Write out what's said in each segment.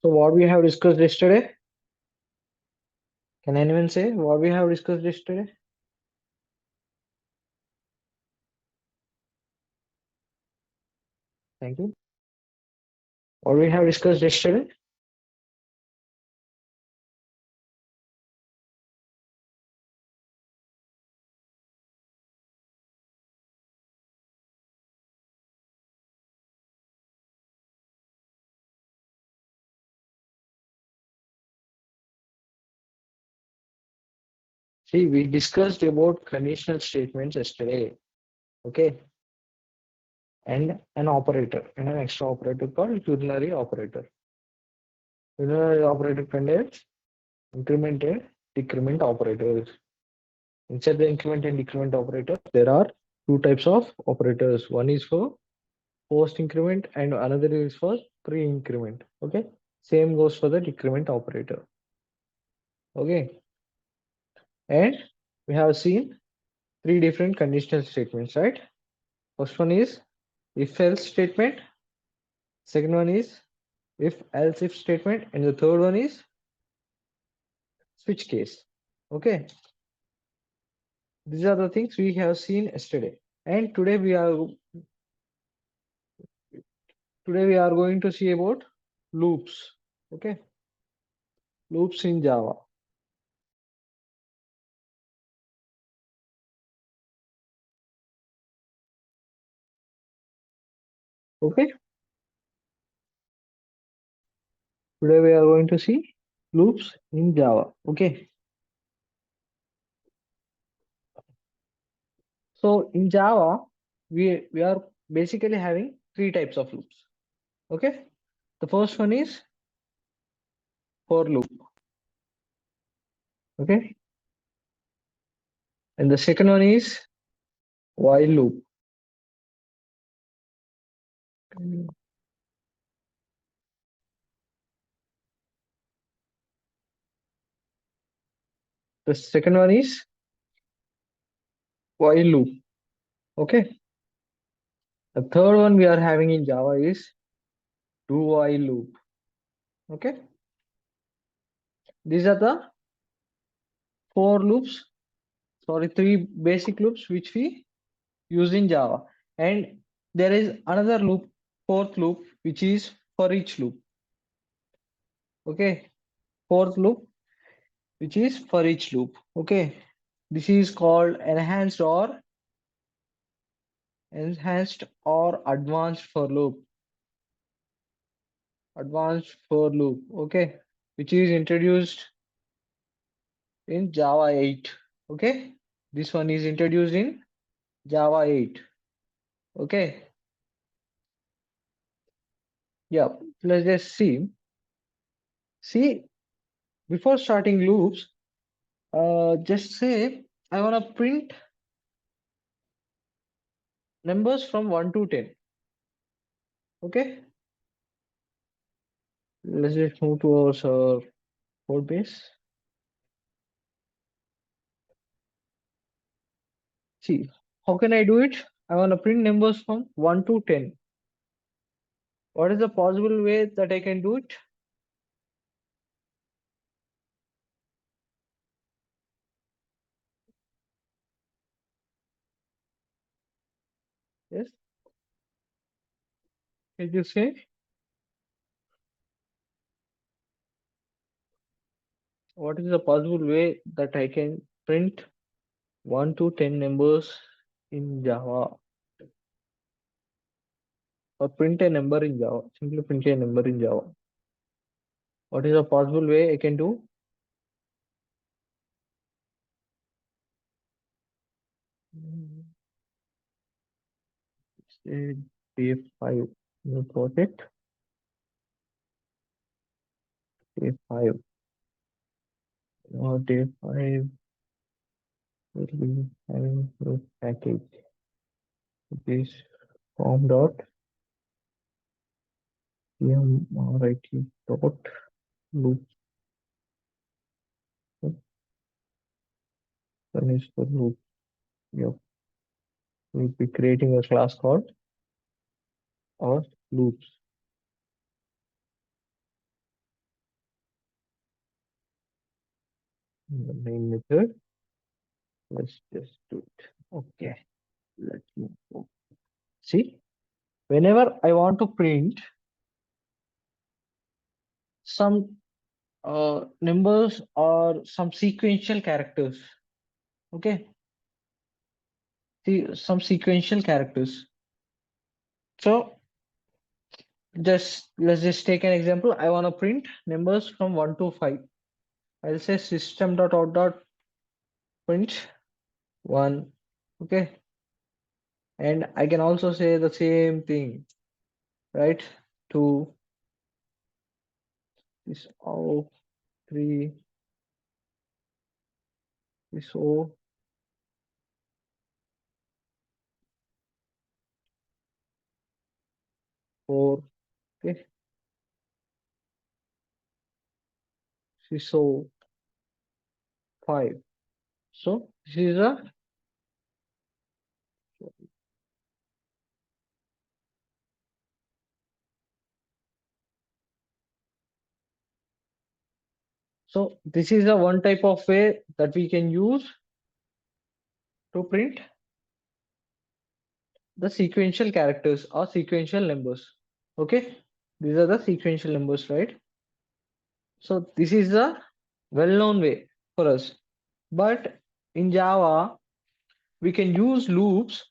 So what we have discussed yesterday? Can anyone say what we have discussed yesterday? Thank you. What we have discussed yesterday? See, we discussed about conditional statements yesterday. Okay. And an operator and an extra operator called unary operator. Unary operator contains increment and decrement operators. Inside the increment and decrement operators, there are two types of operators. One is for post increment and another is for pre increment. Okay. Same goes for the decrement operator. Okay. And we have seen three different conditional statements, right? First one is if else statement. Second one is if else if statement. And the third one is switch case. Okay. These are the things we have seen yesterday. And today we are going to see about loops. Okay. Loops in Java. Okay. Today we are going to see loops in Java. Okay. So in Java, we are basically having three types of loops. Okay. The first one is for loop. Okay. And the second one is while loop. The second one is while loop. Okay. The third one we are having in Java is do while loop. Okay. These are the four loops, sorry, three basic loops which we use in Java. And there is another loop, fourth loop, which is for each loop. Okay. Fourth loop, which is for each loop. Okay. This is called enhanced or advanced for loop. Advanced for loop. Okay. Which is introduced in Java 8. Okay. This one is introduced in Java 8. Okay. Yeah. Let's just see. See, before starting loops, just say I want to print numbers from 1 to 10. Okay. Let's just move towards our code base. See, how can I do it? I want to print numbers from 1 to 10. What is the possible way that I can do it? Yes. Can you say what is the possible way that I can print 1 to 10 numbers in Java? Or print a number in Java. Simply print a number in Java. What is a possible way I can do? Say day5 new project. Day5. Day5 will be having this package. It is form dot mrit dot loop. One is for loop. Yep. We'll be creating a class called or loops. The main method, let's just do it. Okay, let's move on. See, whenever I want to print some numbers or some sequential characters, okay, see some sequential characters. So just let's just take an example. I want to print numbers from 1 to 5. I'll say system.out.print 1. Okay, and I can also say the same thing, right? 2, this out, 3, this O, 4, okay, this O, 5. So this is a, so this is a one type of way that we can use to print the sequential characters or sequential numbers. Okay, these are the sequential numbers, right? So this is a well-known way for us. But in Java, we can use loops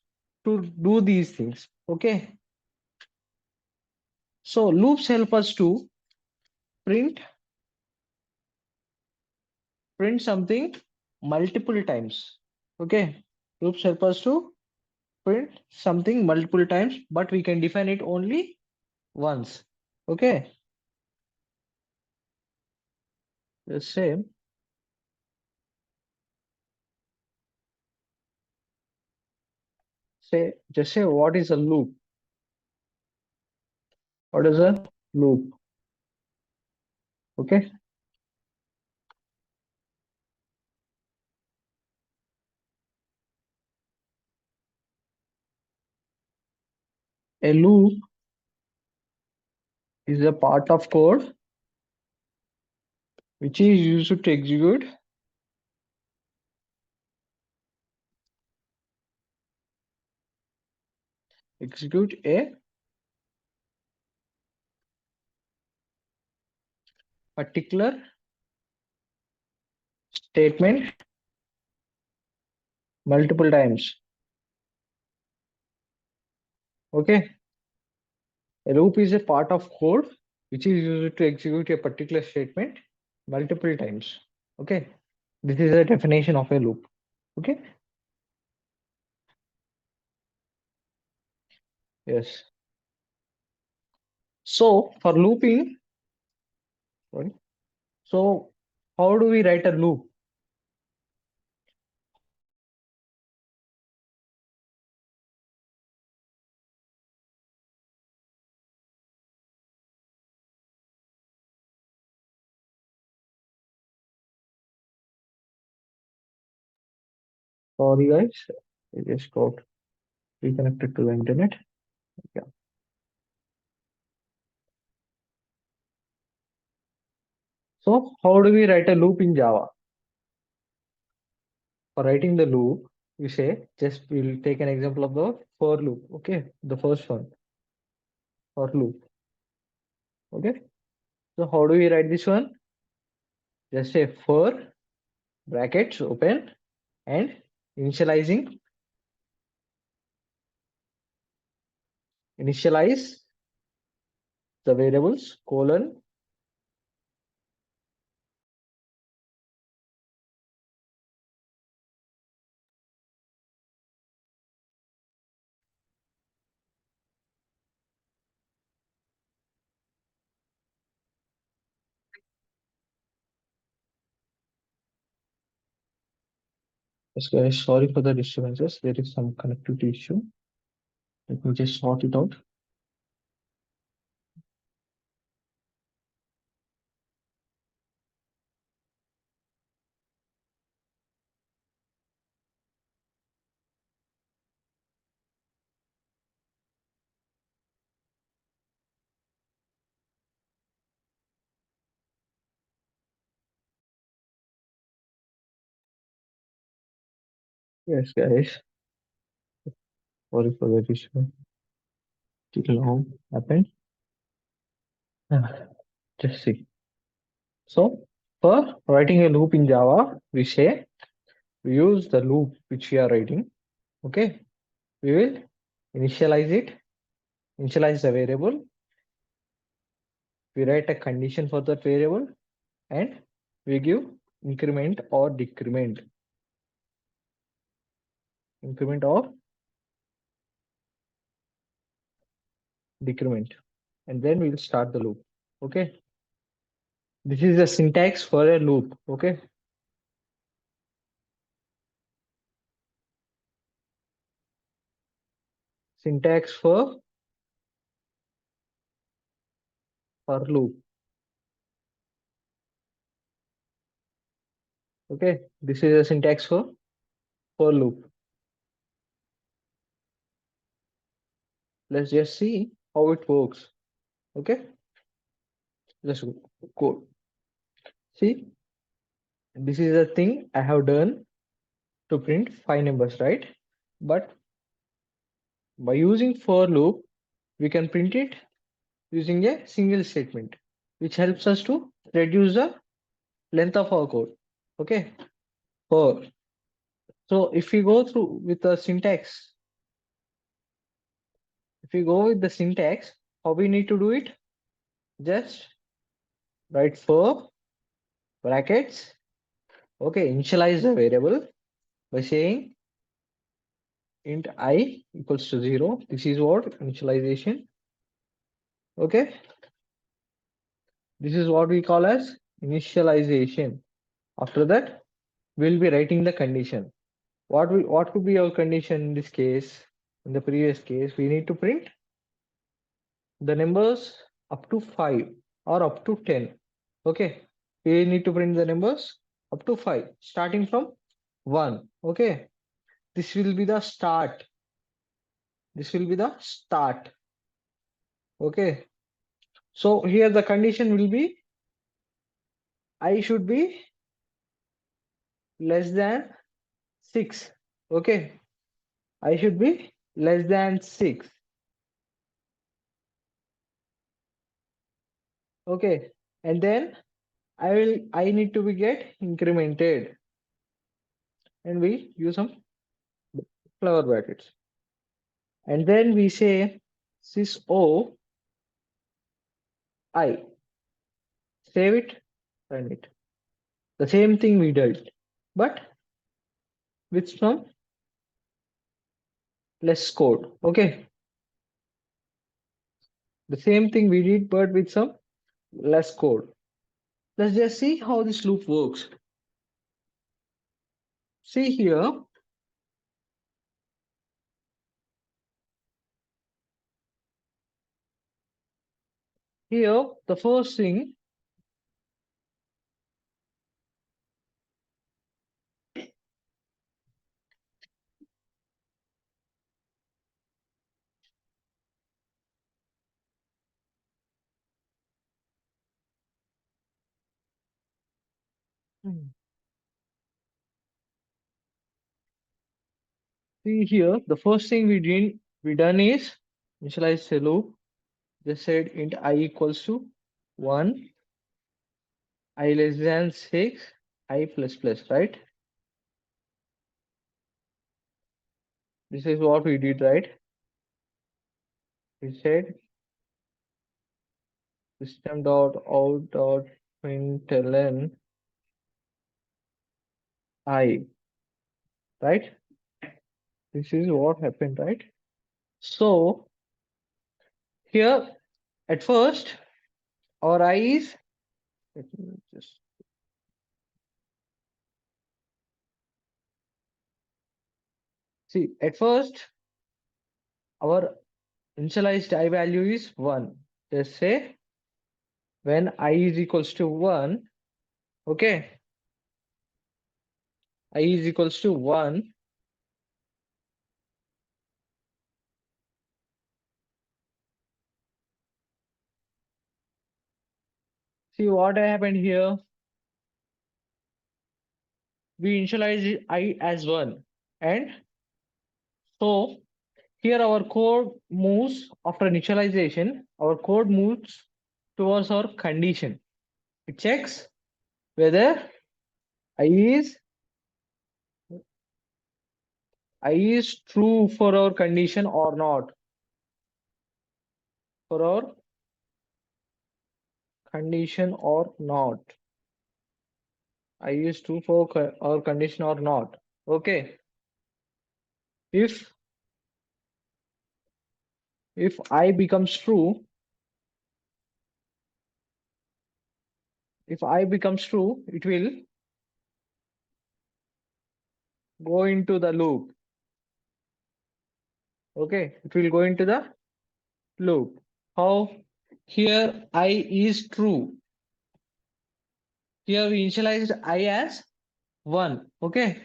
to do these things. Okay, so loops help us to print something multiple times. Okay, loops help us to print something multiple times, but we can define it only once. Okay, the same. Say, just say what is a loop? What is a loop? Okay, a loop is a part of code which is used to execute a particular statement multiple times. Okay, a loop is a part of code which is used to execute a particular statement multiple times. Okay, this is a definition of a loop. Okay, yes. So for looping, sorry. So how do we write a loop? Sorry guys, I just got reconnected to the internet. Yeah. So how do we write a loop in Java? For writing the loop, we say just we'll take an example of the for loop. Okay, the first one, for loop. Okay, so how do we write this one? Just say for brackets open and initialize the variables colon. Yes, guys, sorry for the disturbances. There is some connectivity issue. Let me just sort it out. Yes, guys. Sorry for the issue. Till now happened. Just see. So for writing a loop in Java, we say we use the loop which we are writing. Okay. We will initialize it, initialize the variable. We write a condition for that variable and we give increment or decrement. Increment or decrement. And then we will start the loop. Okay. This is the syntax for a loop. Okay. Syntax for loop. Okay. This is a syntax for loop. Let's just see how it works. Okay. Let's go. See, this is a thing I have done to print 5 numbers, right? But by using for loop, we can print it using a single statement, which helps us to reduce the length of our code. Okay. For so if we go through with the syntax, if we go with the syntax, how we need to do it? Just write for brackets. Okay, initialize the variable by saying int I equals to 0. This is what initialization. Okay, this is what we call as initialization. After that, we'll be writing the condition. What could be our condition in this case? In the previous case, we need to print the numbers up to 5 or up to 10. Okay, we need to print the numbers up to 5, starting from 1. Okay, this will be the start. This will be the start. Okay, so here the condition will be I should be less than 6. Okay, I should be less than 6. Okay, and then I need to be get incremented, and we use some flower brackets, and then we say sys o I, save it, run it. The same thing we did, but with some less code. Okay, the same thing we did, but with some less code. Let's just see how this loop works. See here, the first thing, see here, the first thing we done is initialize the loop. Just said int I equals to 1, I less than 6, I plus plus, right? This is what we did, right? We said system dot out dot println I, right? This is what happened, right? So here at first our I is, let me just see, at first our initialized I value is 1. Just say when I is equals to 1, okay, I is equals to 1, see what happened here. We initialize I as 1. And so here our code moves after initialization, our code moves towards our condition. It checks whether I is true for our condition or not. For our condition or not. I is true for our condition or not. Okay. If I becomes true, if I becomes true, it will go into the loop. Okay, it will go into the loop. How? Here I is true. Here we initialized I as 1. Okay.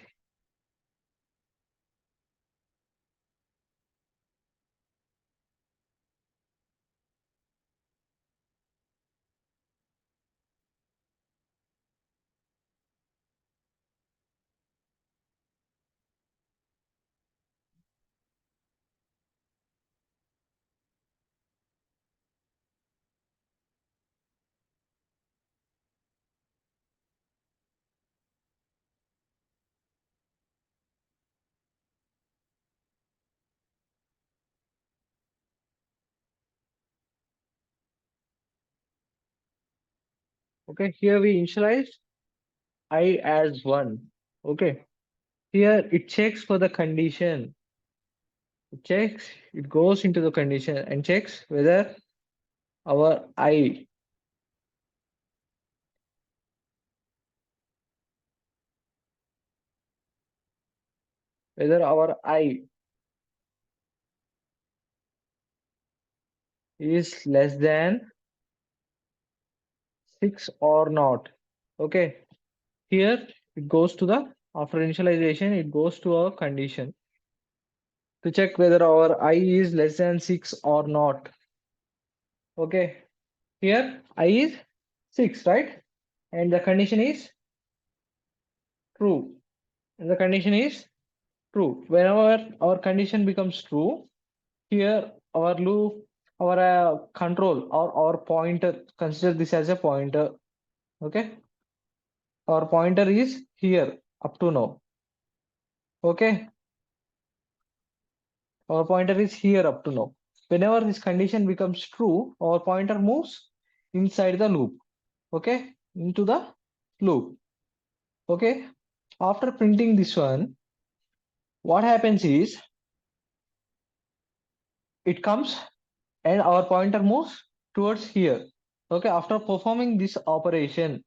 Okay, here we initialize I as 1. Okay. Here it checks for the condition. It checks, it goes into the condition and checks whether our I is less than 6 or not. Okay. Here it goes to the, after initialization, it goes to our condition to check whether our I is less than 6 or not. Okay. Here I is 6, right? And the condition is true. And the condition is true. Whenever our condition becomes true, here our loop, our control or our pointer, consider this as a pointer. Okay. Our pointer is here up to now. Okay. Our pointer is here up to now. Whenever this condition becomes true, our pointer moves inside the loop. Okay. Into the loop. Okay. After printing this one, what happens is it comes and our pointer moves towards here. Okay. After performing this operation,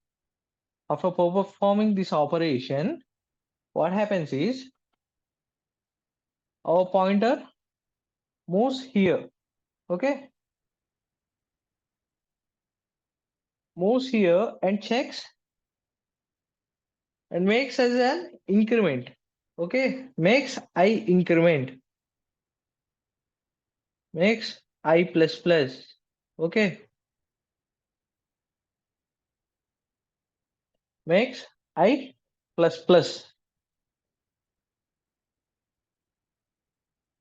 what happens is our pointer moves here. Okay. Moves here and checks and makes as an increment. Okay. Makes I increment. Makes I plus plus. Okay. Makes I plus plus.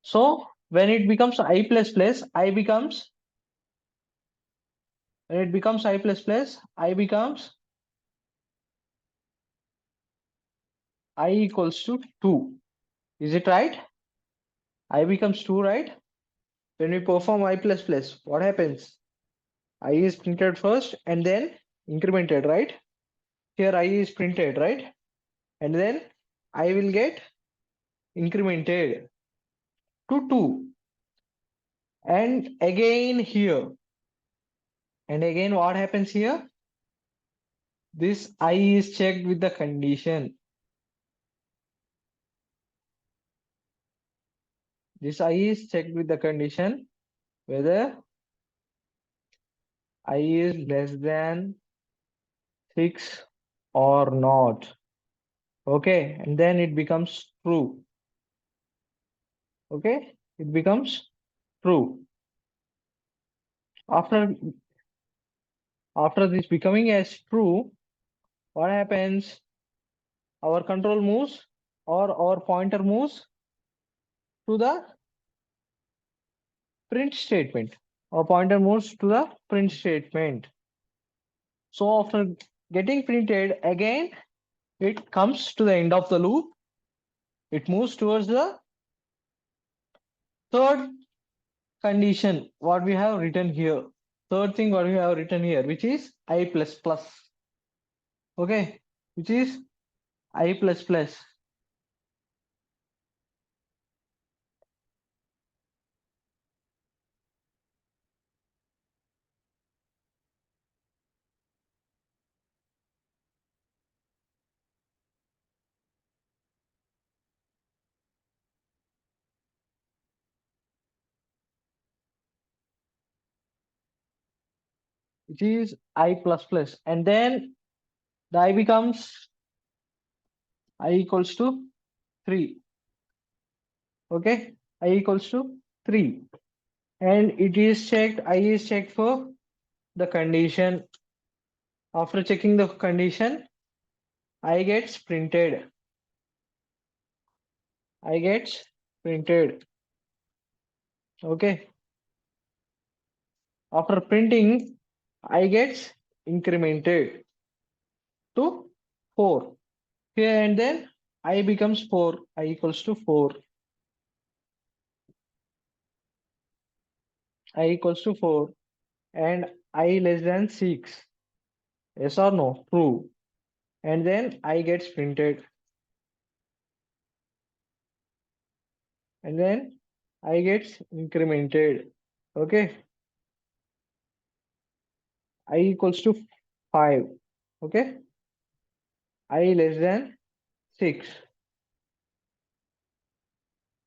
So when it becomes I plus plus, when it becomes I plus plus, I becomes I equals to 2. Is it right? I becomes 2, right? When we perform I plus plus, what happens? I is printed first and then incremented, right? Here I is printed, right? And then I will get incremented to 2. And again here. And again, what happens here? This I is checked with the condition. This I is checked with the condition whether I is less than 6 or not. Okay, and then it becomes true. Okay, it becomes true. After this becoming as true, what happens? Our control moves or our pointer moves to the print statement. Our pointer moves to the print statement. So after getting printed again, it comes to the end of the loop. It moves towards the third condition, what we have written here. Third thing what we have written here, which is I plus plus. Okay, which is I plus plus. Which is I plus plus, and then the I becomes I equals to 3. Okay, I equals to 3, and it is checked, I is checked for the condition. After checking the condition, I gets printed. I gets printed. Okay, after printing, I gets incremented to 4. Here and then I becomes 4. I equals to 4. I equals to 4, and I less than 6. Yes or no? True. And then I gets printed, and then I gets incremented. Okay, I equals to 5. Okay, I less than 6.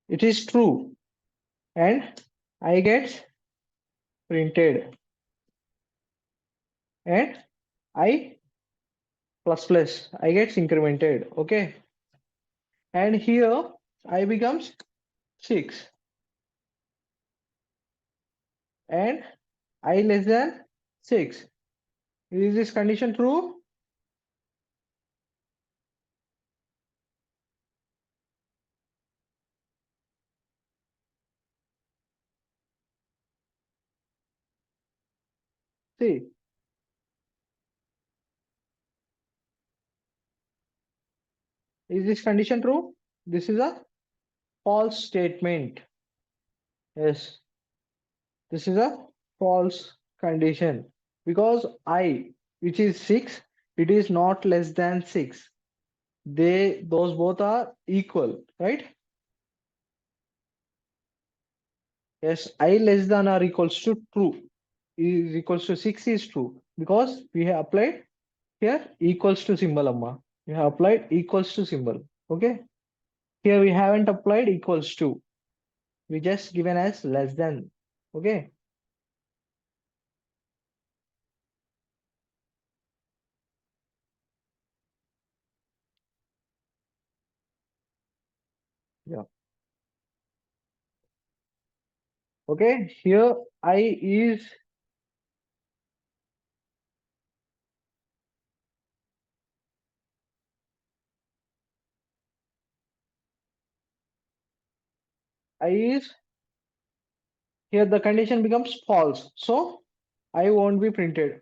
It is true, and I gets printed, and I plus plus I gets incremented. Okay, and here I becomes 6, and I less than 6. Is this condition true? See, is this condition true? This is a false statement. Yes, this is a false condition, because I, which is 6, it is not less than 6. Those both are equal, right? Yes, I less than or equals to true, is equals to 6 is true, because we have applied here equals to symbol, amma. We have applied equals to symbol. Okay. Here we haven't applied equals to. We just given as less than. Okay. Yeah. Okay. Here I is here the condition becomes false. So I won't be printed.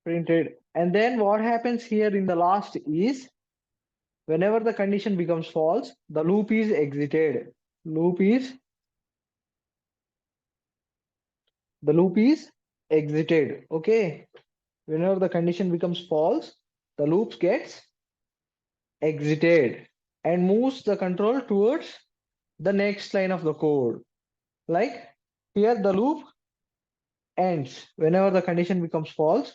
Printed. And then what happens here in the last is, whenever the condition becomes false, the loop is exited. Loop is the loop is exited. Okay. Whenever the condition becomes false, the loop gets exited and moves the control towards the next line of the code. Like here, the loop ends whenever the condition becomes false.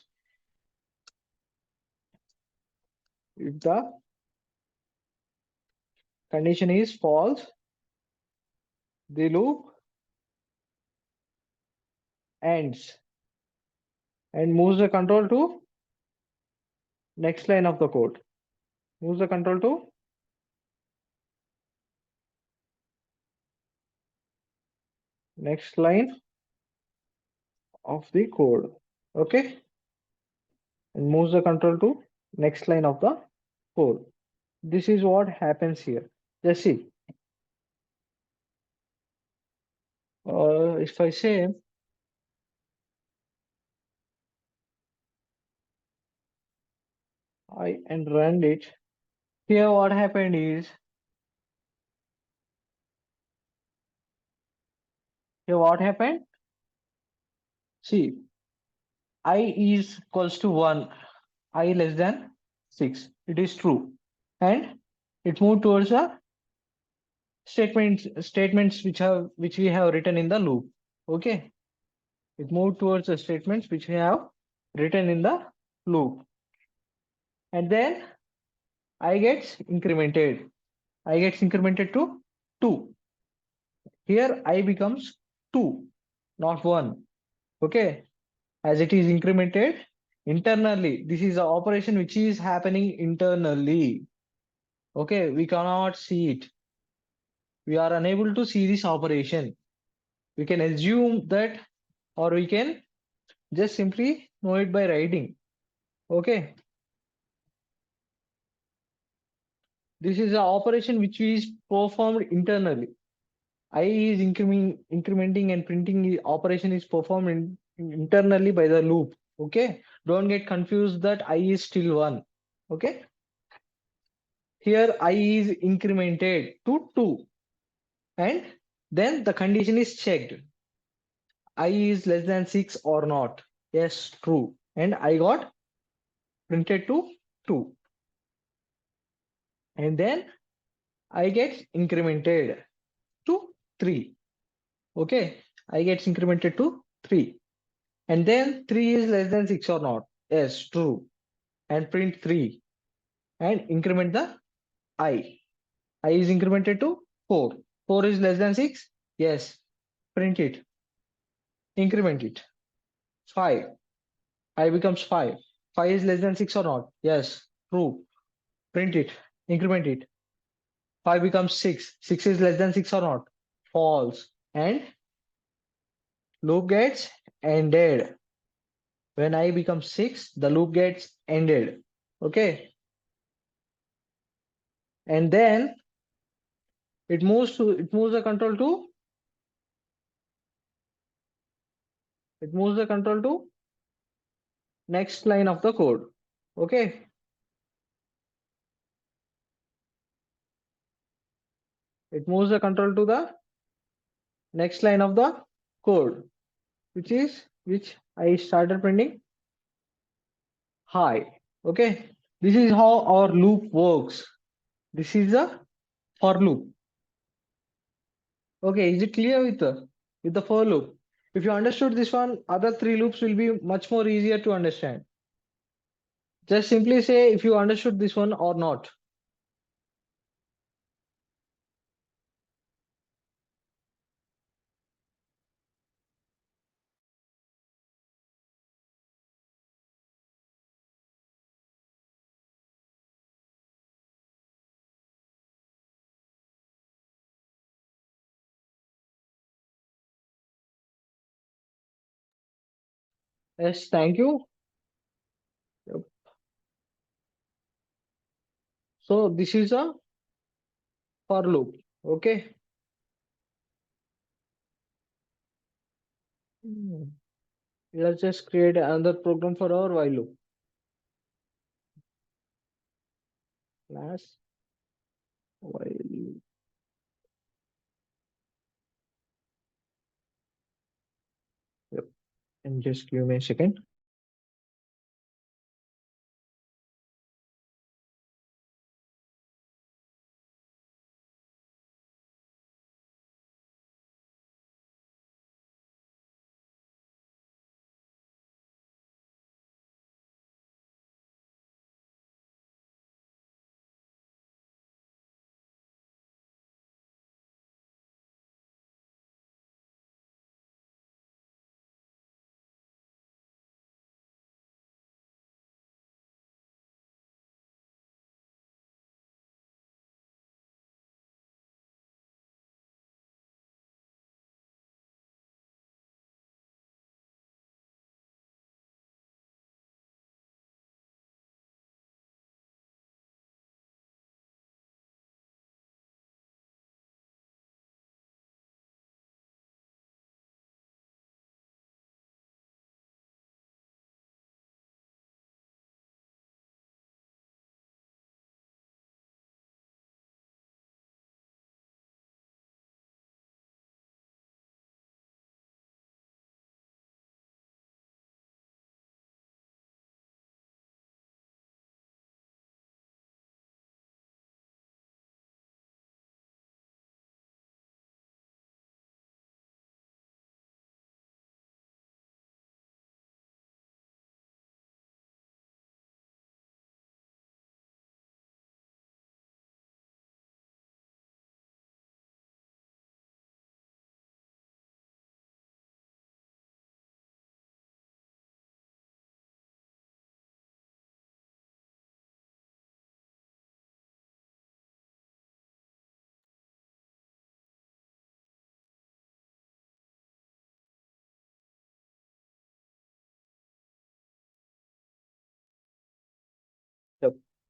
If the condition is false, the loop ends and moves the control to next line of the code. Moves the control to next line of the code. Okay, and moves the control to next line of the code. This is what happens here. Just see. If I say I and run it, here what happened is, here what happened? See, I is equals to 1, I less than 6. It is true. And it moved towards the statements which we have written in the loop. Okay. It moved towards the statements which we have written in the loop. And then I gets incremented. I gets incremented to 2. Here I becomes 2, not 1. Okay. As it is incremented internally. This is an operation which is happening internally. Okay. We cannot see it. We are unable to see this operation. We can assume that, or we can just simply know it by writing. Okay. This is an operation which is performed internally. I is incrementing and printing operation is performed internally by the loop. Okay. Don't get confused that I is still 1. Okay. Here I is incremented to 2. And then the condition is checked. I is less than 6 or not. Yes, true. And I got printed to 2. And then I get incremented to 3. Okay. I get incremented to 3. And then 3 is less than 6 or not. Yes, true. And print 3. And increment the I. I is incremented to 4. 4 is less than 6. Yes. Print it. Increment it. 5. I becomes 5. 5 is less than 6 or not. Yes. True. Print it. Increment it. 5 becomes 6. 6 is less than 6 or not. False. And loop gets ended. When I becomes 6, the loop gets ended. Okay. And then it moves the control to next line of the code. Okay. It moves the control to the next line of the code, which I started printing hi. Okay. This is how our loop works. This is a for loop. Okay. Is it clear with the for loop? If you understood this one, other 3 loops will be much more easier to understand. Just simply say if you understood this one or not. Yes, thank you. Yep. So this is a for loop. Okay. Let's just create another program for our while loop. Class while loop. Yep. And just give me a second.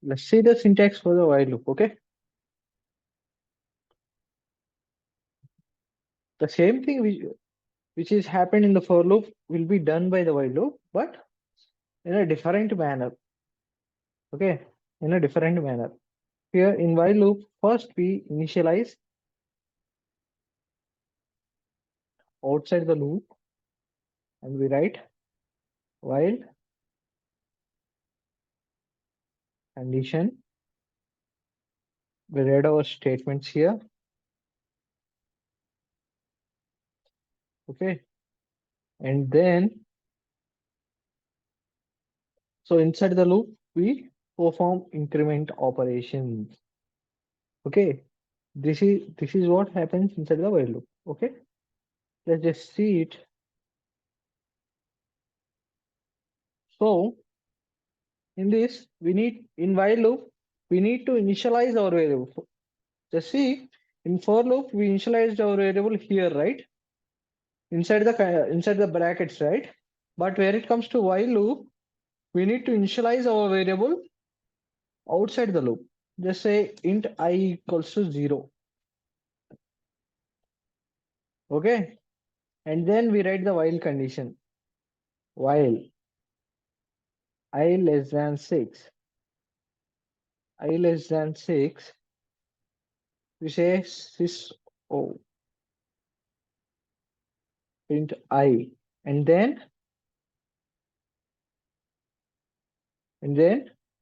Let's see the syntax for the while loop. Okay, the same thing which is happened in the for loop will be done by the while loop, but in a different manner. Okay, in a different manner. Here in while loop, first we initialize outside the loop and we write while condition. We read our statements here. Okay, and then so inside the loop we perform increment operations. Okay, this is what happens inside the while loop. Okay, let's just see it. So in this, we need in while loop, we need to initialize our variable. Just see, in for loop, we initialized our variable here, right? Inside the brackets, right? But where it comes to while loop, we need to initialize our variable outside the loop. Just say int I equals to 0. Okay. And then we write the while condition. While I less than 6. I less than 6. We say sys o print I. And then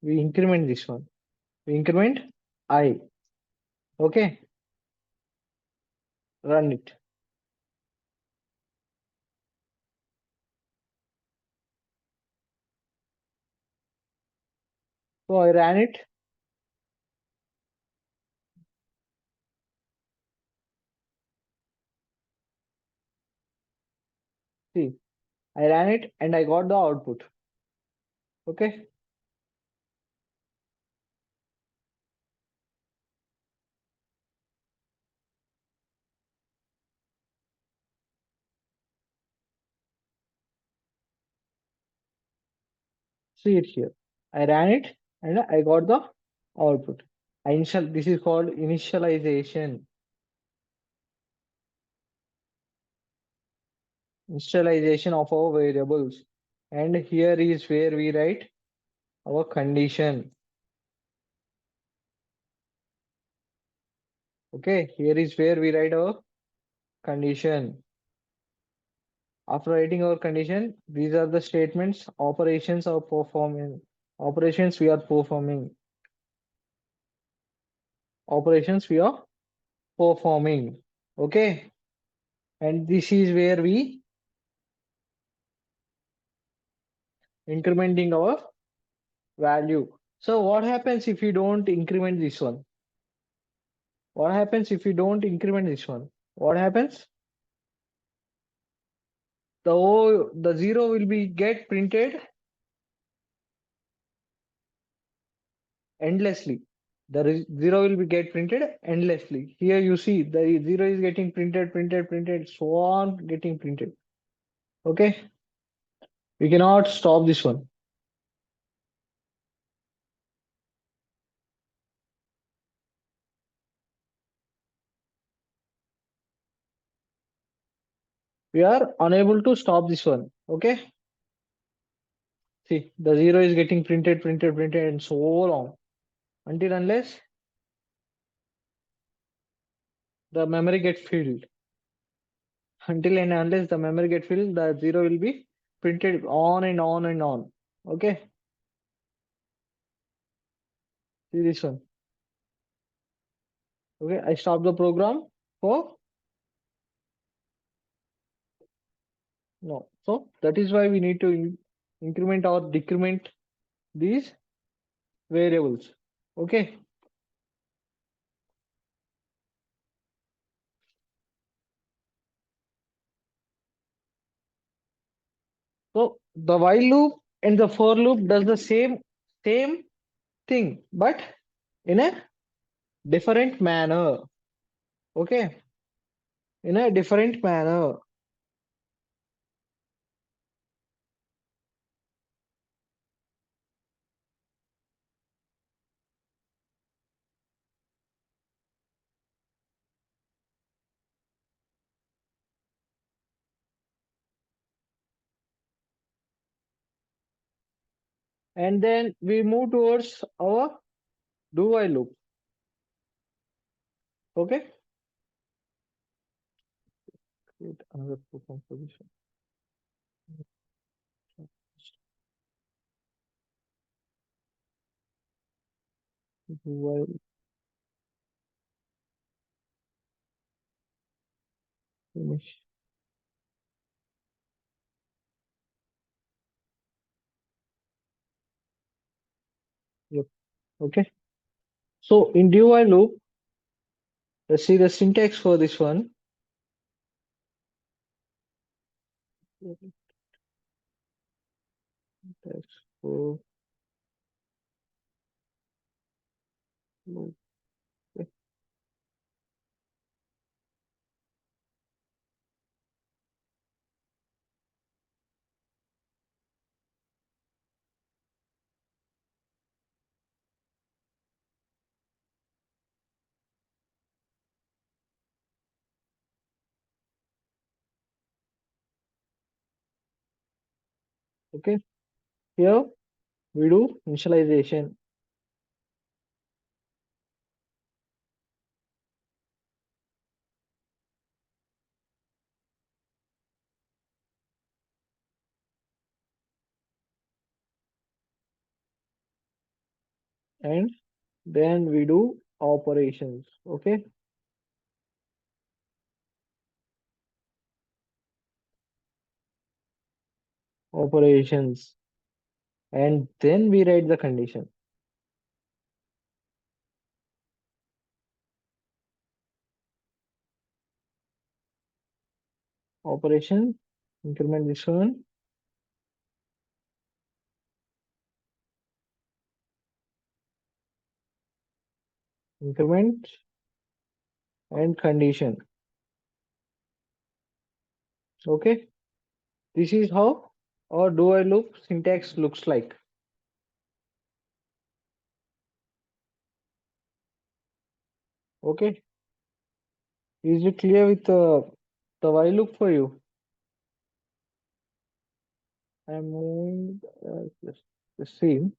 we increment this one. We increment I. Okay. Run it. So I ran it. See, I ran it and I got the output. Okay. See it here. I ran it and I got the output. This is called initialization. Initialization of our variables. And here is where we write our condition. Okay, here is where we write our condition. After writing our condition, these are the statements, operations are performing. Operations we are performing. Operations we are performing. Okay. And this is where we incrementing our value. So what happens if you don't increment this one? What happens if you don't increment this one? What happens? The 0 will be get printed endlessly. The 0 will be get printed endlessly. Here you see the 0 is getting printed, so on getting printed. Okay. We cannot stop this one. We are unable to stop this one. Okay. See, the 0 is getting printed, and so long until unless the memory gets filled. Until and unless the memory gets filled, the 0 will be printed on and on and on. Okay. See this one. Okay, I stop the program for no. So that is why we need to increment or decrement these variables. Okay. So the while loop and the for loop does the same thing, but in a different manner. Okay. In a different manner. And then we move towards our do while loop. Okay. Create another perform position. Do while finish. Yep. Okay. So in do while loop, let's see the syntax for this one. Syntax for loop. Okay. Here we do initialization. And then we do operations. Okay. Operations. And then we write the condition. Operation, increment this one, increment and condition. Okay. This is how our do while loop syntax looks like. Okay. Is it clear with the while loop for you? I'm moving the same.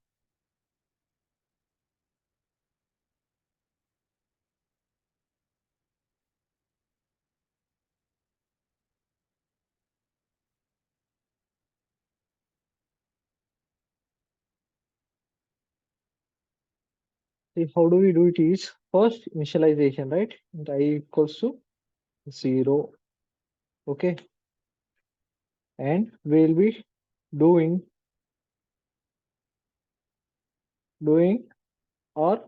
See, how do we do it is first initialization, right? And I equals to 0. Okay. And we'll be doing our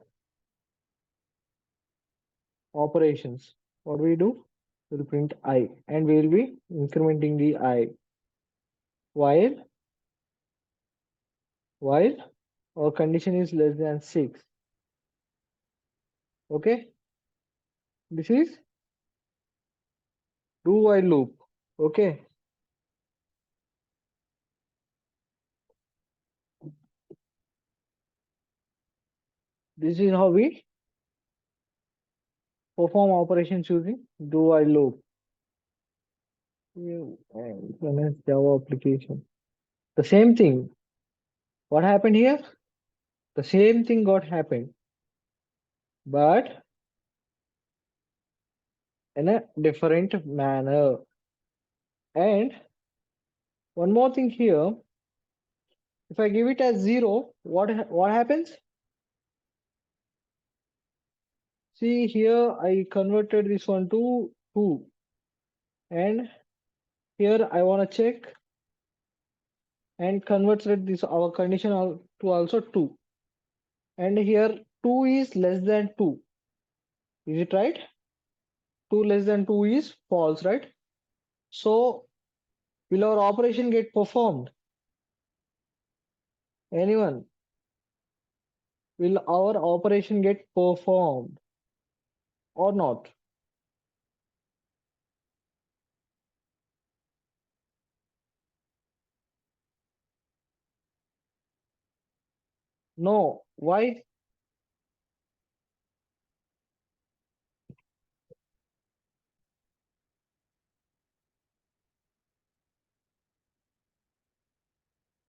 operations. What we do? We'll print I and we'll be incrementing the I while while our condition is less than 6. Okay. This is do while loop. Okay. This is how we perform operations using do while loop. And Java application. The same thing. What happened here? The same thing got happened, but in a different manner. And one more thing here, if I give it as 0, what happens? See here, I converted this one to 2. And here I want to check and converted this our condition to also 2. And here 2 is less than 2. Is it right? 2 less than 2 is false, right? So will our operation get performed? Anyone? Will our operation get performed or not? No. Why?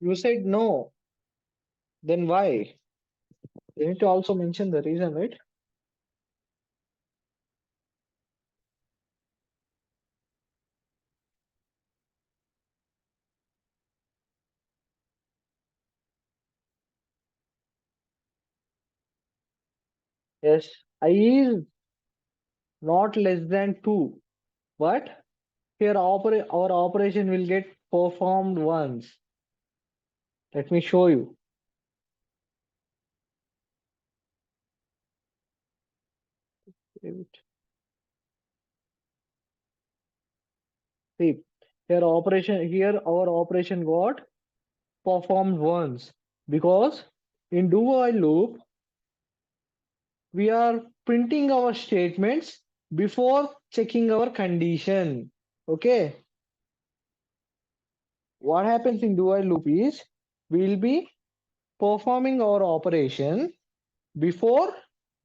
You said no. Then why? You need to also mention the reason, right? Yes, I is not less than 2, but here our operation will get performed once. Let me show you. See, here our operation got performed once, because in do while loop we are printing our statements before checking our condition. Okay, what happens in do while loop is we will be performing our operation before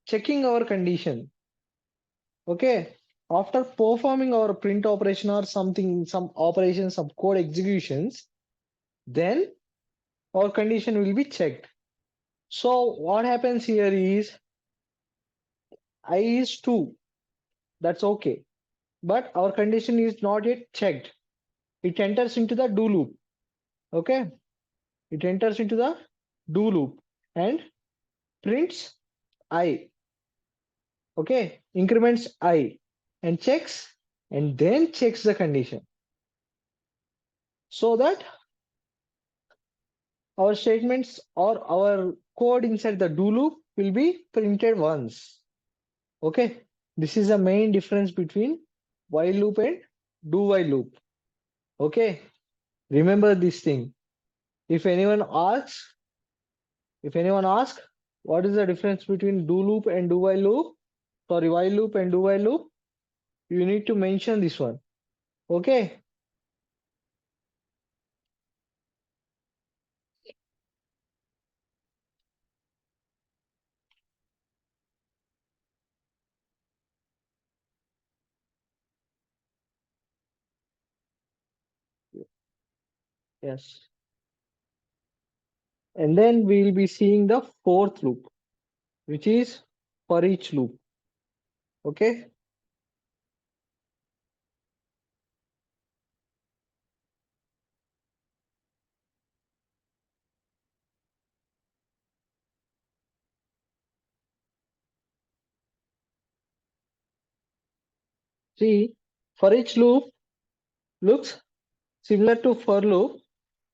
checking our condition. Okay, after performing our print operation or something, some operations, some code executions, then our condition will be checked. So what happens here is I is 2, that's okay, but our condition is not yet checked. It enters into the do loop. Okay, it enters into the do loop and prints I. Okay, increments I and checks, and then checks the condition, so that our statements or our code inside the do loop will be printed once. Okay, this is the main difference between while loop and do while loop. Okay, remember this thing. If anyone asks, what is the difference between do loop and do while loop, sorry, while loop and do while loop, you need to mention this one. Okay. Yes. And then we will be seeing the fourth loop, which is for each loop. Okay. See, for each loop looks similar to for loop,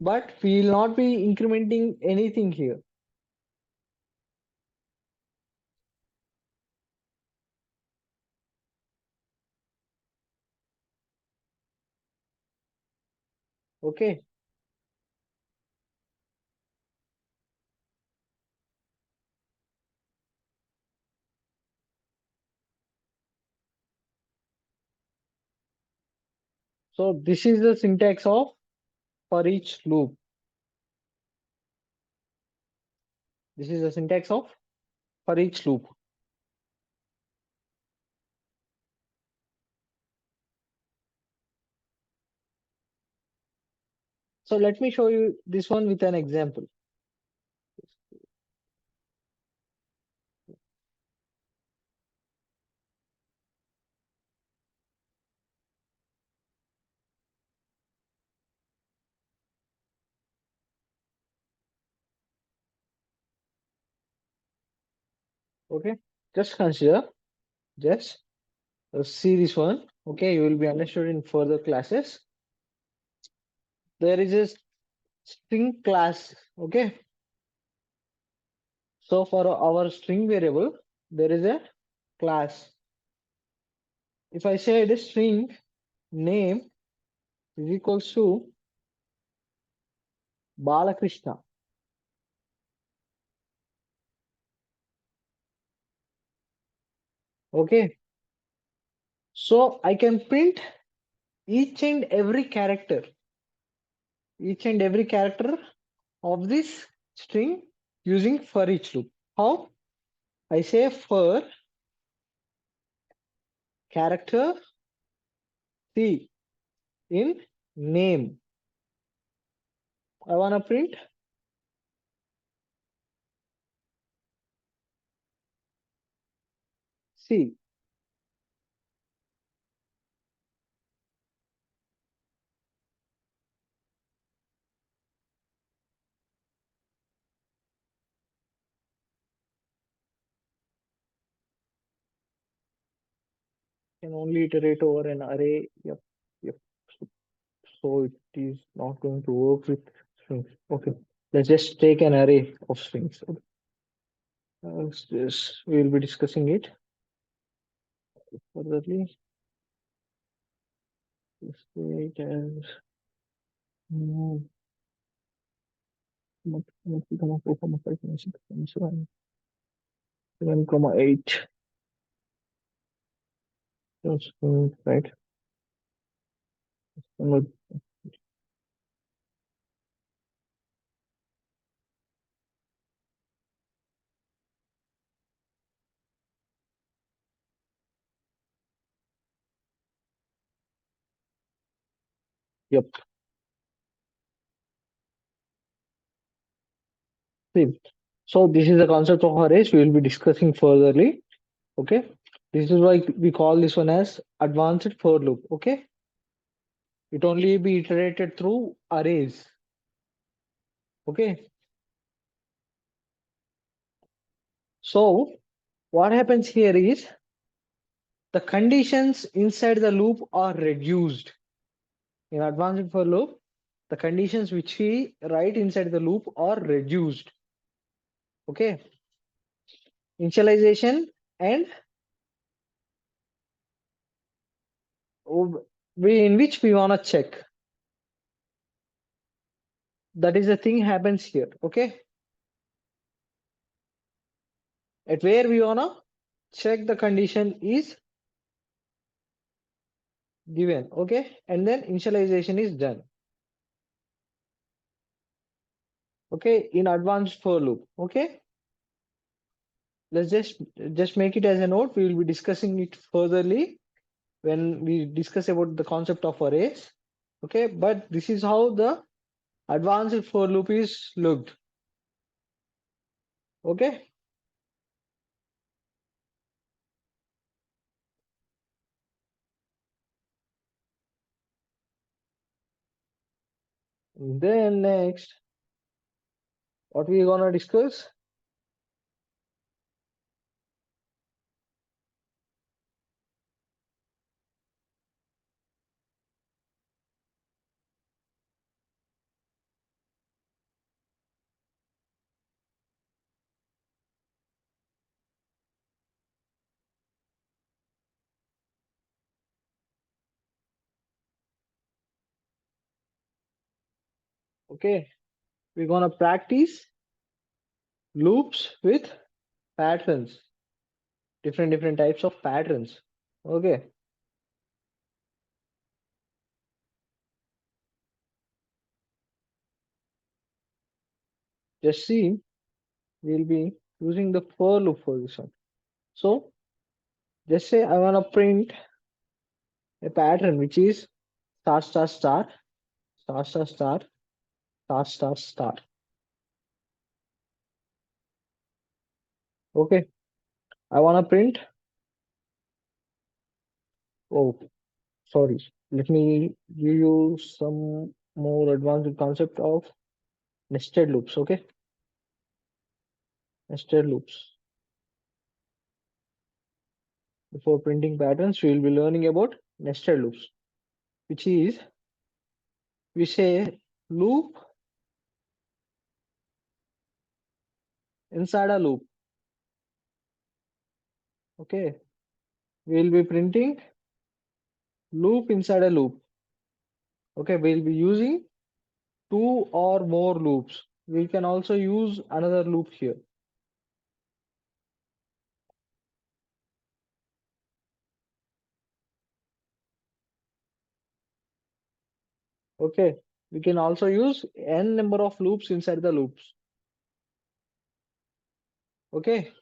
but we will not be incrementing anything here. Okay. So this is the syntax of for each loop. This is the syntax of for each loop. So let me show you this one with an example. Okay, just consider, just see this one. Okay, you will be understood in further classes. There is a string class. Okay, so for our string variable, there is a class. If I say the string name is equals to Balakrishna. Okay, so I can print each and every character of this string using for each loop. How? I say for character C in name. I want to print See, can only iterate over an array. Yep, yep. So, so it is not going to work with strings. Okay, let's just take an array of strings. Okay. This we'll be discussing it furtherly. Let's take as 7, 8. Right. Yep. See, so this is the concept of arrays we will be discussing furtherly. Okay. This is why we call this one as advanced for loop. Okay. It only be iterated through arrays. Okay. So what happens here is the conditions inside the loop are reduced. In advanced for loop, the conditions which we write inside the loop are reduced. Okay. Initialization and in which we want to check. That is the thing happens here. Okay. At where we want to check the condition is given. Okay. And then initialization is done. Okay. In advanced for loop. Okay. Let's just make it as a note. We will be discussing it furtherly when we discuss about the concept of arrays. Okay. But this is how the advanced for loop is looked. Okay. Then next, what we gonna discuss? Okay, we're gonna practice loops with patterns, different types of patterns. Okay, just see, we'll be using the for loop for this one. So just say I wanna print a pattern which is star star star star star star star star star. Okay, I wanna print. Oh, sorry. Let me give you some more advanced concept of nested loops. Okay, nested loops. Before printing patterns, we will be learning about nested loops, which is we say loop inside a loop. Okay, we'll be printing loop inside a loop. Okay, we'll be using two or more loops. We can also use another loop here. Okay, we can also use n number of loops inside the loops. Okay,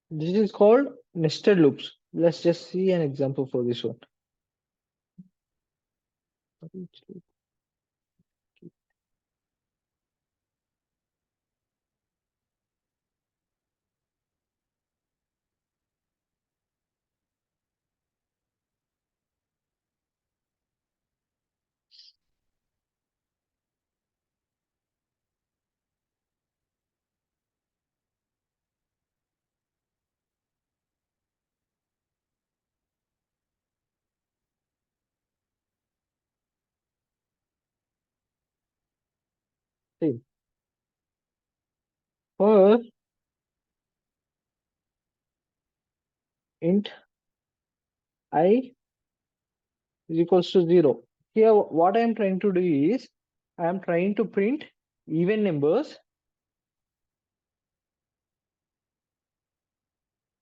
this is called nested loops. Let's just see an example for this one. See, first int I is equals to 0. Here, what I am trying to do is, I am trying to print even numbers.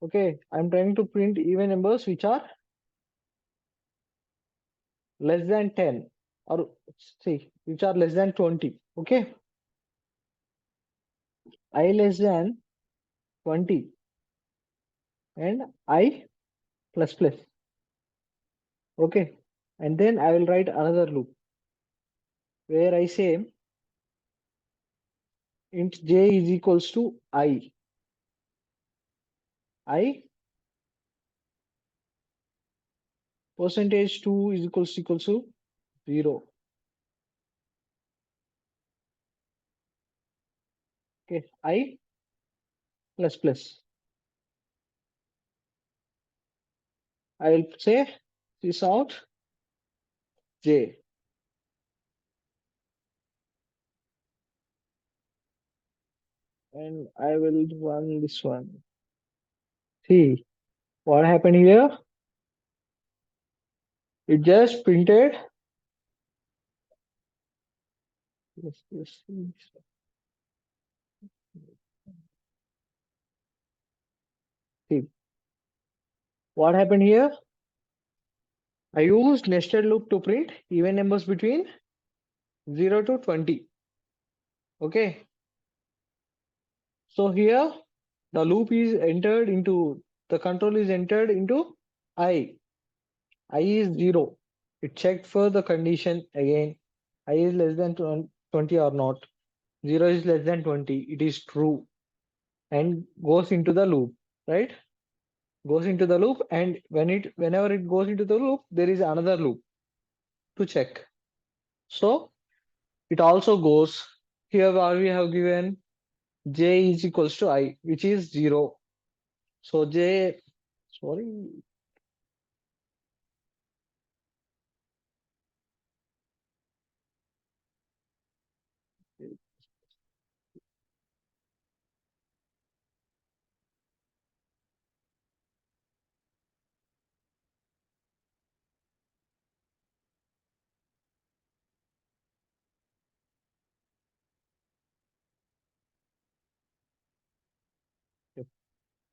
Okay, I am trying to print even numbers which are less than 10, or see, which are less than 20. Okay, I less than 20 and I plus plus. Okay, and then I will write another loop where I say int j is equals to I percentage 2 is equals to 0. Okay, I plus plus. I will say this out j, and I will run this one. See what happened here? It just printed. See what happened here? I used nested loop to print even numbers between 0 to 20. Okay, so here the loop is entered into, the control is entered into I is 0. It checked for the condition again. I is less than 20 or not. 0 is less than 20. It is true and goes into the loop, right? Goes into the loop, and whenever it goes into the loop, there is another loop to check. So it also goes here where we have given j is equals to I, which is 0. So j, sorry,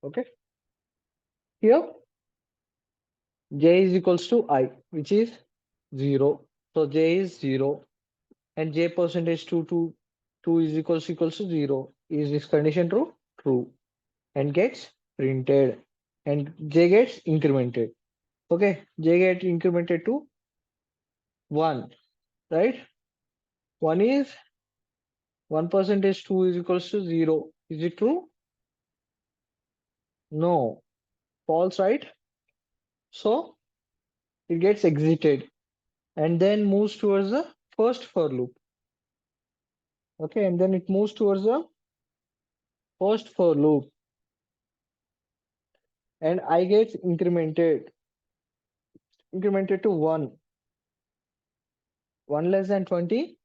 okay. Here j is equals to I, which is 0. So j is 0 and j percentage 2 is equals to 0. Is this condition true? True. And gets printed, and j gets incremented. Okay, j gets incremented to 1, right? 1 is 1 percentage 2 is equals to 0. Is it true? No, false, right? So it gets exited and then moves towards the first for loop. Okay, and then it moves towards the first for loop, and I gets incremented to 1. 1 less than 20,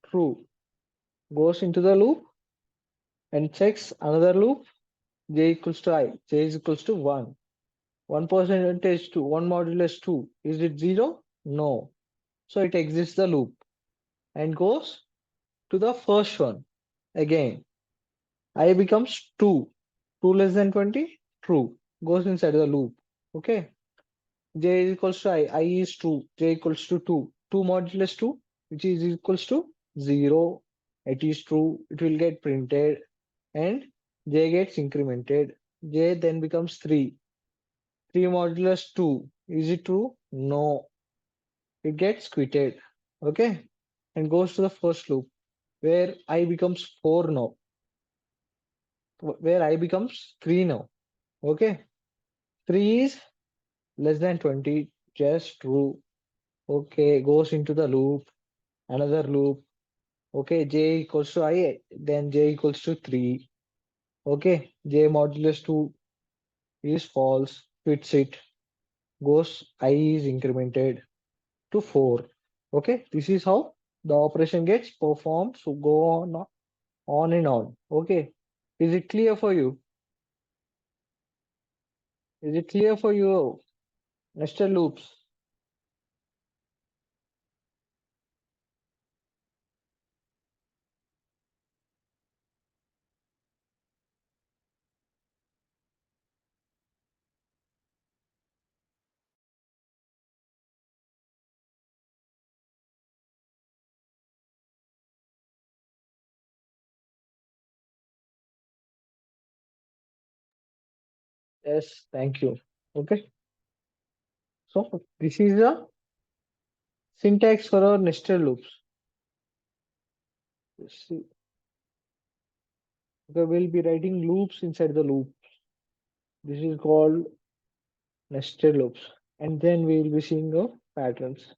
true. Goes into the loop and checks another loop, j equals to I, j is equals to 1. 1 percentage 2, 1 modulus 2, is it 0? No. So it exits the loop and goes to the first one again. I becomes 2. 2 less than 20, true. Goes inside the loop. Okay. J is equals to I is true. J equals to 2. 2 modulus 2, which is equals to 0. It is true. It will get printed and j gets incremented. J then becomes 3. 3 modulus 2. Is it true? No. It gets quitted. Okay. And goes to the first loop where I becomes 4 now. Where I becomes 3 now. Okay. 3 is less than 20. Just true. Okay. Goes into the loop. Another loop. Okay. J equals to I. Then j equals to 3. Okay. J modulus 2 is false. Quits it. Goes I is incremented to 4. Okay. This is how the operation gets performed. So go on and on. Okay. Is it clear for you? Is it clear for you? Nested loops. Yes, thank you. Okay. So this is the syntax for our nested loops. See, okay, we'll be writing loops inside the loop. This is called nested loops. And then we will be seeing the patterns.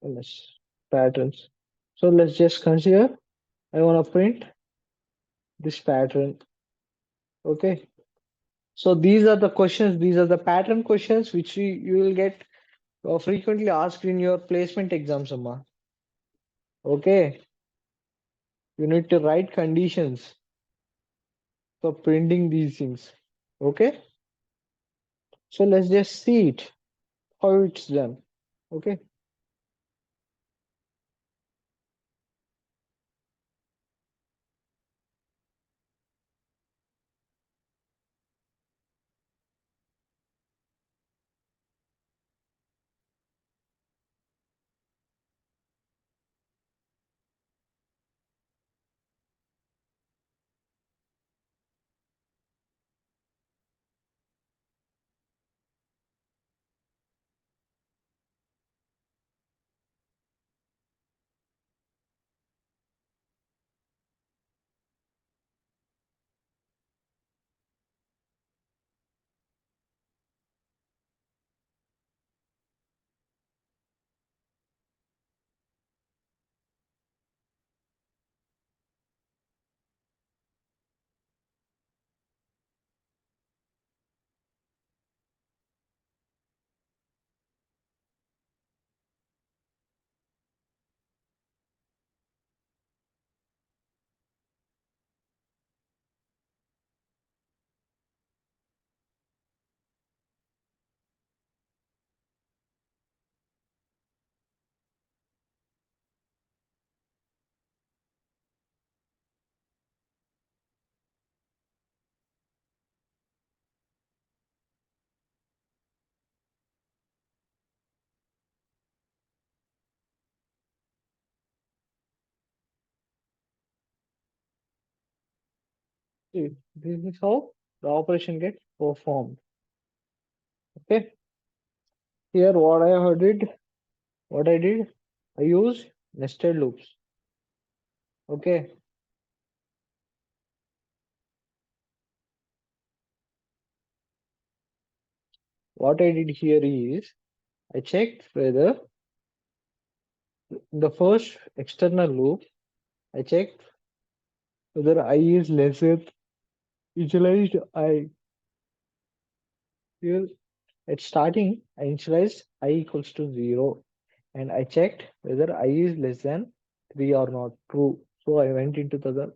Yes, patterns. So let's just consider I want to print this pattern. Okay. So these are the questions, these are the pattern questions which you will get frequently asked in your placement exams, Amma. Okay. You need to write conditions for printing these things. Okay. So let's just see it, how it's done. Okay. See, this is how the operation gets performed. Okay. Here what I did, I used nested loops. Okay. What I did here is I checked whether the first external loop, I checked whether I is lesser initialized I. Here at starting, I initialized I equals to 0 and I checked whether I is less than 3 or not true. So I went into the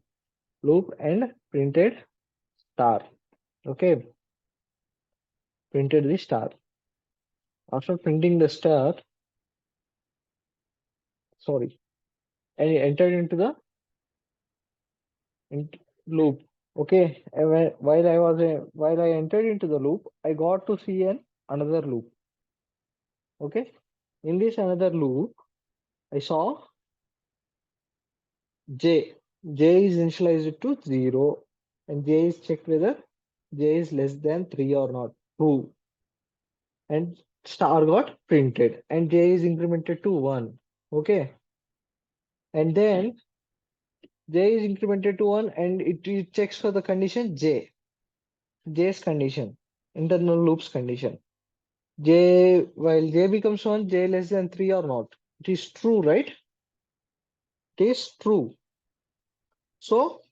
loop and printed star. Okay, printed the star. After printing the star, sorry, and entered into the loop. Okay, and while I entered into the loop, I got to see another loop. Okay, in this another loop, I saw j. J is initialized to 0, and j is checked whether j is less than 3 or not. True, and star got printed, and j is incremented to 1. Okay, and then j is incremented to 1, and it checks for the condition j's condition, internal loops condition. While j becomes 1, j less than 3 or not. It is true, right? It is true. So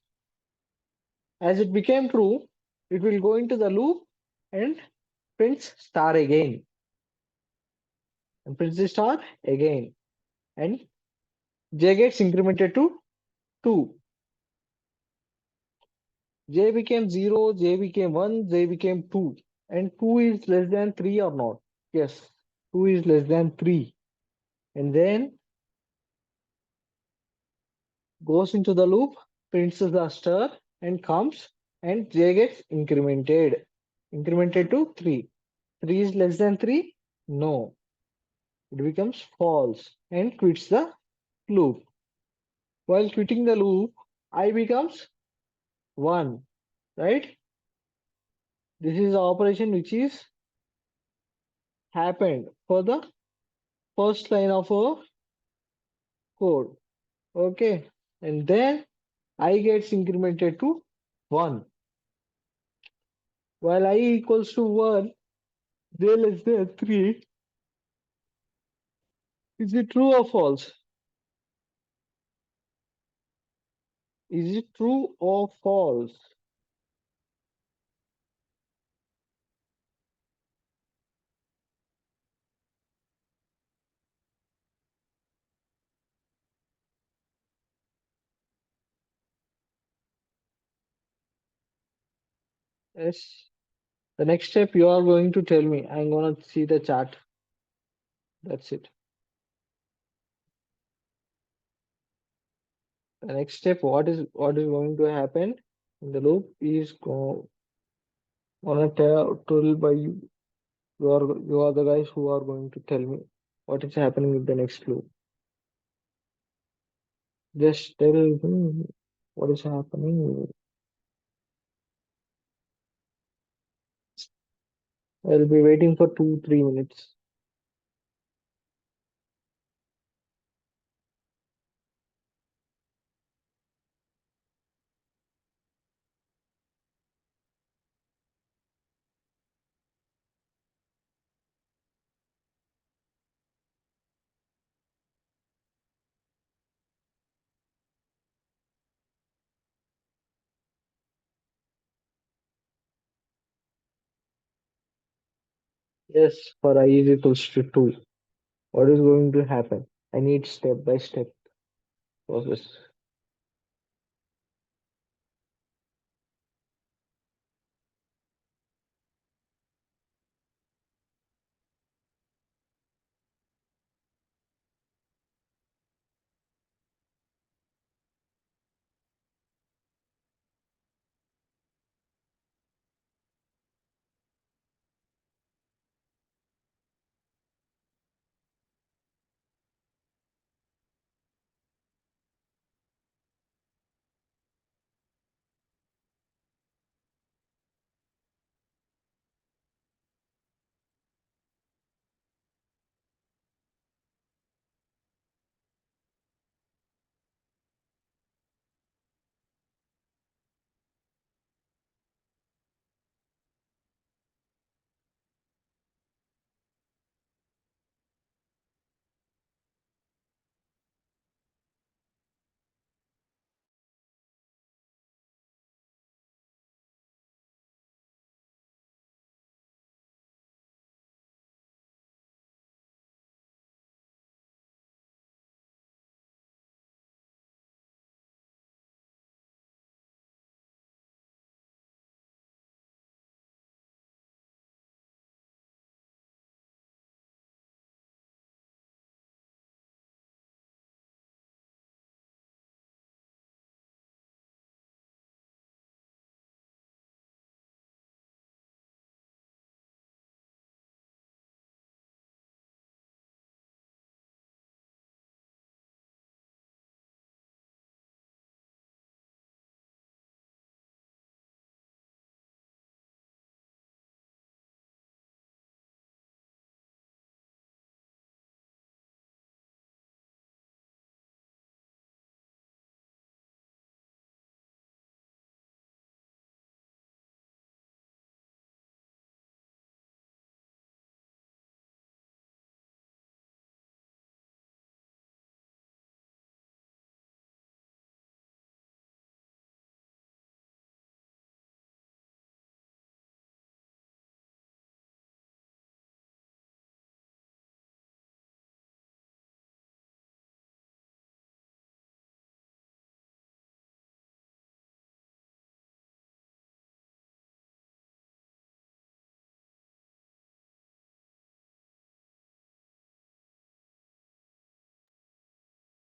as it became true, it will go into the loop and prints star again. And prints the star again. and j gets incremented to 2. J became 0, j became 1, j became 2. And 2 is less than 3 or not? Yes, 2 is less than 3. And then goes into the loop, prints the star, and comes, and j gets incremented to 3. 3 is less than 3? No, it becomes false and quits the loop. While quitting the loop, I becomes 1, right? This is the operation which is happened for the first line of our code. Okay, and then I gets incremented to 1. While I equals to 1, j less than 3. Is it true or false? Is it true or false? Yes. The next step you are going to tell me. I'm gonna see the chart. That's it. The next step, what is going to happen in the loop is gonna told by you. You are the guys who are going to tell me what is happening with the next loop. Just tell me what is happening. I'll be waiting for 2-3 minutes. Yes, for I is equals to 2. What is going to happen? I need step by step process.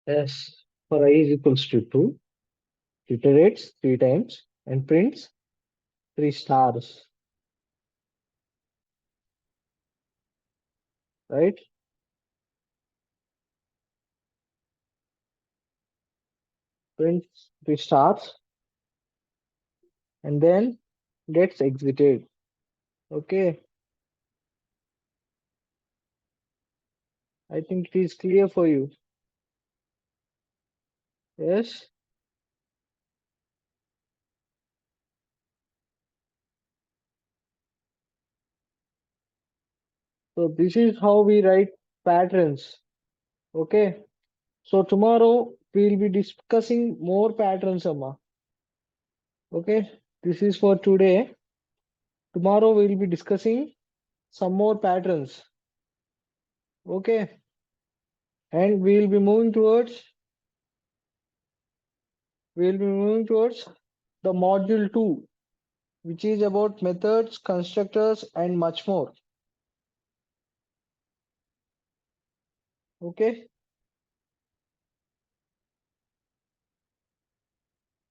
Yes, for I is equals to 2, iterates 3 times and prints 3 stars, right? Prints 3 stars and then gets exited. Okay, I think it is clear for you. Yes, so this is how we write patterns. Okay, so tomorrow we'll be discussing more patterns, Amma. Okay, this is for today. Tomorrow we'll be discussing some more patterns. Okay, and we'll be moving towards the module 2, which is about methods, constructors, and much more. Okay.